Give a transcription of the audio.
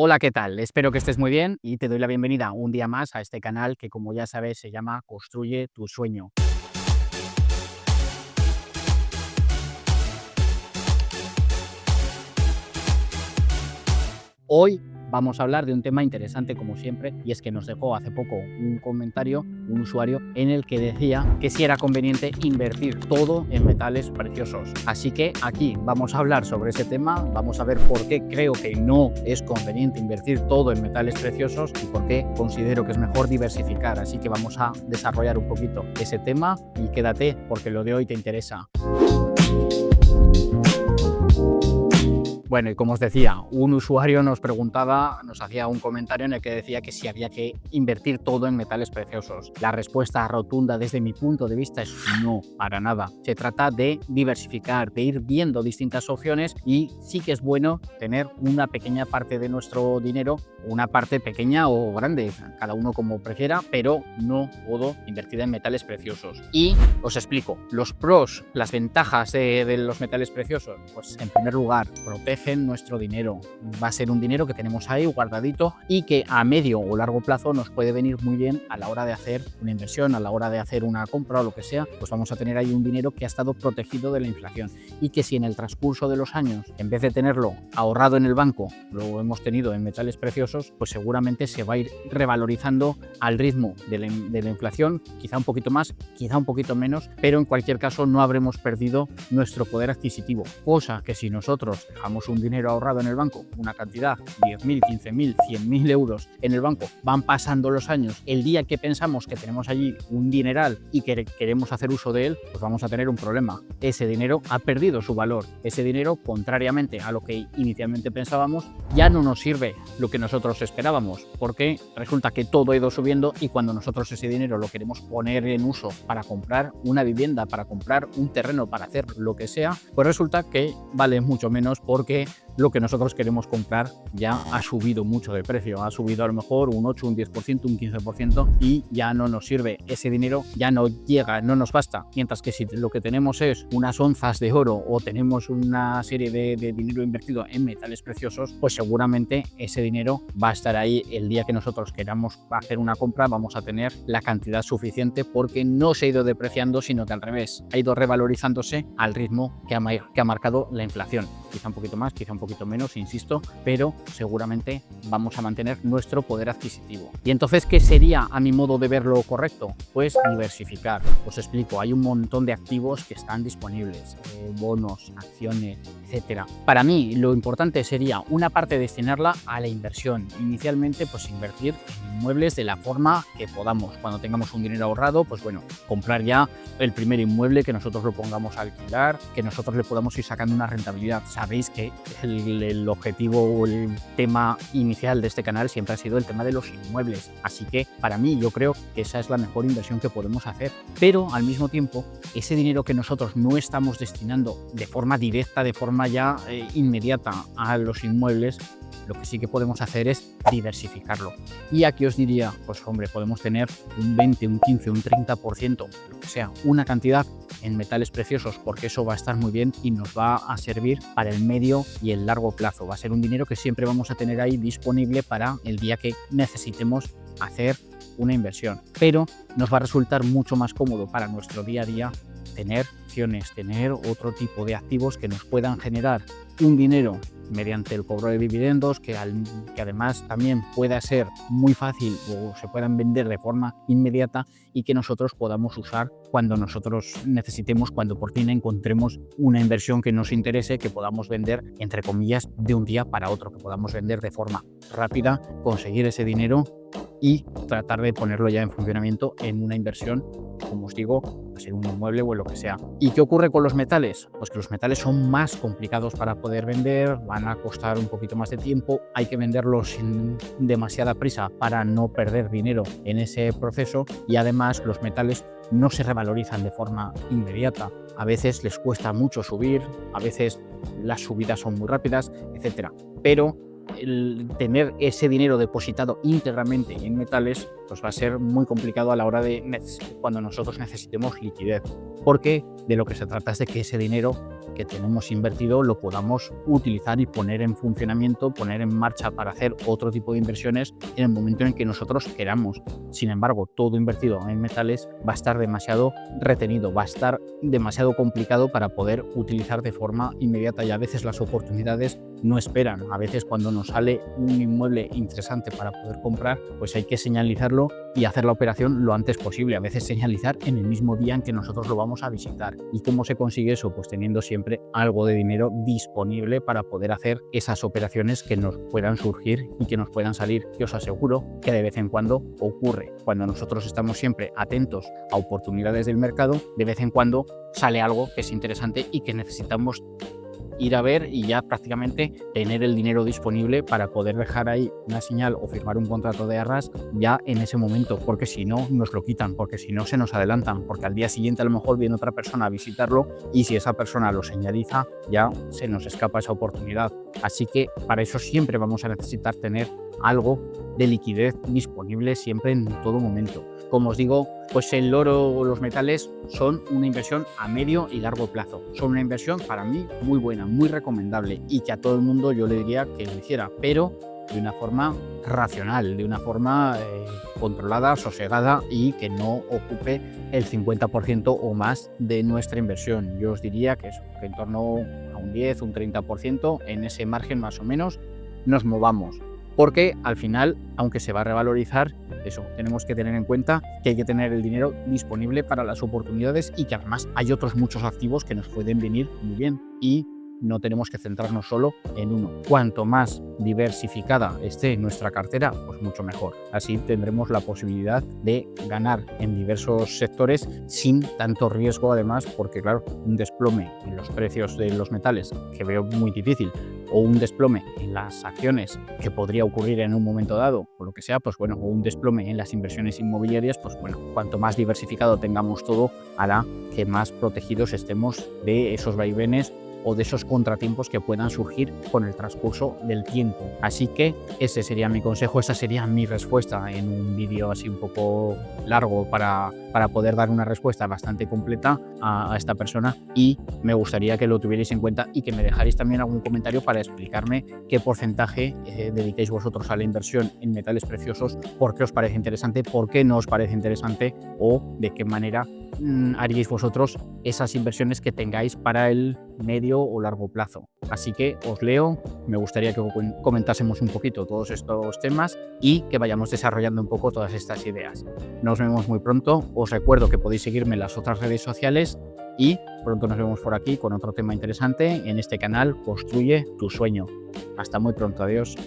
Hola, ¿qué tal? Espero que estés muy bien y te doy la bienvenida un día más a este canal que, como ya sabes, se llama Construye tu sueño. Hoy vamos a hablar de un tema interesante como siempre, y es que nos dejó hace poco un comentario, un usuario, en el que decía que si era conveniente invertir todo en metales preciosos. Así que aquí vamos a hablar sobre ese tema, vamos a ver por qué creo que no es conveniente invertir todo en metales preciosos y por qué considero que es mejor diversificar. Así que vamos a desarrollar un poquito ese tema y quédate porque lo de hoy te interesa. Bueno, y como os decía, un usuario nos preguntaba, nos hacía un comentario en el que decía que si había que invertir todo en metales preciosos. La respuesta rotunda desde mi punto de vista es no, para nada. Se trata de diversificar, de ir viendo distintas opciones y sí que es bueno tener una pequeña parte de nuestro dinero, una parte pequeña o grande, cada uno como prefiera, pero no todo invertida en metales preciosos. Y os explico, los pros, las ventajas de los metales preciosos. Pues en primer lugar, protegen nuestro dinero. Va a ser un dinero que tenemos ahí guardadito y que a medio o largo plazo nos puede venir muy bien a la hora de hacer una inversión, a la hora de hacer una compra o lo que sea, pues vamos a tener ahí un dinero que ha estado protegido de la inflación y que si en el transcurso de los años, en vez de tenerlo ahorrado en el banco, lo hemos tenido en metales preciosos, pues seguramente se va a ir revalorizando al ritmo de la inflación, quizá un poquito más, quizá un poquito menos, pero en cualquier caso no habremos perdido nuestro poder adquisitivo, cosa que si nosotros dejamos un dinero ahorrado en el banco, una cantidad, 10.000, 15.000, 100.000 euros en el banco, van pasando los años, el día que pensamos que tenemos allí un dineral y que queremos hacer uso de él, pues vamos a tener un problema. Ese dinero ha perdido su valor, ese dinero, contrariamente a lo que inicialmente pensábamos, ya no nos sirve lo que nosotros esperábamos, porque resulta que todo ha ido subiendo y cuando nosotros ese dinero lo queremos poner en uso para comprar una vivienda, para comprar un terreno, para hacer lo que sea, pues resulta que vale mucho menos porque lo que nosotros queremos comprar ya ha subido mucho de precio, ha subido a lo mejor un 8, un 10%, un 15% y ya no nos sirve, ese dinero ya no llega, no nos basta, mientras que si lo que tenemos es unas onzas de oro o tenemos una serie de dinero invertido en metales preciosos, pues seguramente ese dinero va a estar ahí el día que nosotros queramos hacer una compra, vamos a tener la cantidad suficiente porque no se ha ido depreciando, sino que al revés, ha ido revalorizándose al ritmo que ha marcado la inflación. Quizá un poquito más, quizá un poquito menos, insisto, pero seguramente vamos a mantener nuestro poder adquisitivo. Y entonces, ¿qué sería a mi modo de ver lo correcto? Pues diversificar. Os explico, hay un montón de activos que están disponibles, bonos, acciones, etcétera. Para mí, lo importante sería una parte destinarla a la inversión. Inicialmente, pues invertir en inmuebles de la forma que podamos. Cuando tengamos un dinero ahorrado, pues bueno, comprar ya el primer inmueble que nosotros lo pongamos a alquilar, que nosotros le podamos ir sacando una rentabilidad. Sabéis que el objetivo o el tema inicial de este canal siempre ha sido el tema de los inmuebles, así que para mí yo creo que esa es la mejor inversión que podemos hacer, pero al mismo tiempo ese dinero que nosotros no estamos destinando de forma directa, de forma ya inmediata a los inmuebles, lo que sí que podemos hacer es diversificarlo. Y aquí os diría, pues hombre, podemos tener un 20, un 15, un 30%, lo que sea, una cantidad en metales preciosos, porque eso va a estar muy bien y nos va a servir para el medio y el largo plazo. Va a ser un dinero que siempre vamos a tener ahí disponible para el día que necesitemos hacer una inversión. Pero nos va a resultar mucho más cómodo para nuestro día a día tener acciones, tener otro tipo de activos que nos puedan generar un dinero mediante el cobro de dividendos, que además también pueda ser muy fácil o se puedan vender de forma inmediata y que nosotros podamos usar cuando nosotros necesitemos, cuando por fin encontremos una inversión que nos interese, que podamos vender, entre comillas, de un día para otro, que podamos vender de forma rápida, conseguir ese dinero y tratar de ponerlo ya en funcionamiento en una inversión, como os digo, a ser un inmueble o lo que sea. ¿Y qué ocurre con los metales? Pues que los metales son más complicados para poder vender, van a costar un poquito más de tiempo, hay que venderlos sin demasiada prisa para no perder dinero en ese proceso y además los metales no se revalorizan de forma inmediata. A veces les cuesta mucho subir, a veces las subidas son muy rápidas, etcétera. Pero el tener ese dinero depositado íntegramente en metales pues va a ser muy complicado a la hora de cuando nosotros necesitemos liquidez, porque de lo que se trata es de que ese dinero que tenemos invertido lo podamos utilizar y poner en funcionamiento, poner en marcha para hacer otro tipo de inversiones en el momento en que nosotros queramos. Sin embargo, todo invertido en metales va a estar demasiado retenido, va a estar demasiado complicado para poder utilizar de forma inmediata, y a veces las oportunidades no esperan. A veces cuando nos sale un inmueble interesante para poder comprar, pues hay que señalizarlo y hacer la operación lo antes posible. A veces señalizar en el mismo día en que nosotros lo vamos a visitar. ¿Y cómo se consigue eso? Pues teniendo siempre algo de dinero disponible para poder hacer esas operaciones que nos puedan surgir y que nos puedan salir, que os aseguro que de vez en cuando ocurre. Cuando nosotros estamos siempre atentos a oportunidades del mercado, de vez en cuando sale algo que es interesante y que necesitamos ir a ver y ya prácticamente tener el dinero disponible para poder dejar ahí una señal o firmar un contrato de arras ya en ese momento, porque si no nos lo quitan, porque si no se nos adelantan, porque al día siguiente a lo mejor viene otra persona a visitarlo y si esa persona lo señaliza ya se nos escapa esa oportunidad. Así que para eso siempre vamos a necesitar tener algo de liquidez disponible siempre en todo momento. Como os digo, pues el oro o los metales son una inversión a medio y largo plazo. Son una inversión para mí muy buena, muy recomendable y que a todo el mundo yo le diría que lo hiciera, pero de una forma racional, de una forma controlada, sosegada y que no ocupe el 50% o más de nuestra inversión. Yo os diría que eso, que en torno a un 10, un 30%, en ese margen más o menos nos movamos. Porque al final, aunque se va a revalorizar, eso, tenemos que tener en cuenta que hay que tener el dinero disponible para las oportunidades y que además hay otros muchos activos que nos pueden venir muy bien y no tenemos que centrarnos solo en uno. Cuanto más diversificada esté nuestra cartera, pues mucho mejor. Así tendremos la posibilidad de ganar en diversos sectores sin tanto riesgo, además, porque claro, un desplome en los precios de los metales, que veo muy difícil, o un desplome en las acciones que podría ocurrir en un momento dado, o lo que sea, pues bueno, o un desplome en las inversiones inmobiliarias, pues bueno, cuanto más diversificado tengamos todo, hará que más protegidos estemos de esos vaivenes o de esos contratiempos que puedan surgir con el transcurso del tiempo. Así que ese sería mi consejo, esa sería mi respuesta en un vídeo así un poco largo para poder dar una respuesta bastante completa a esta persona, y me gustaría que lo tuvierais en cuenta y que me dejarais también algún comentario para explicarme qué porcentaje dediquéis vosotros a la inversión en metales preciosos, por qué os parece interesante, por qué no os parece interesante o de qué manera haríais vosotros esas inversiones que tengáis para el medio o largo plazo. Así que os leo, me gustaría que comentásemos un poquito todos estos temas y que vayamos desarrollando un poco todas estas ideas. Nos vemos muy pronto, os recuerdo que podéis seguirme en las otras redes sociales y pronto nos vemos por aquí con otro tema interesante en este canal Construye tu sueño. Hasta muy pronto, adiós.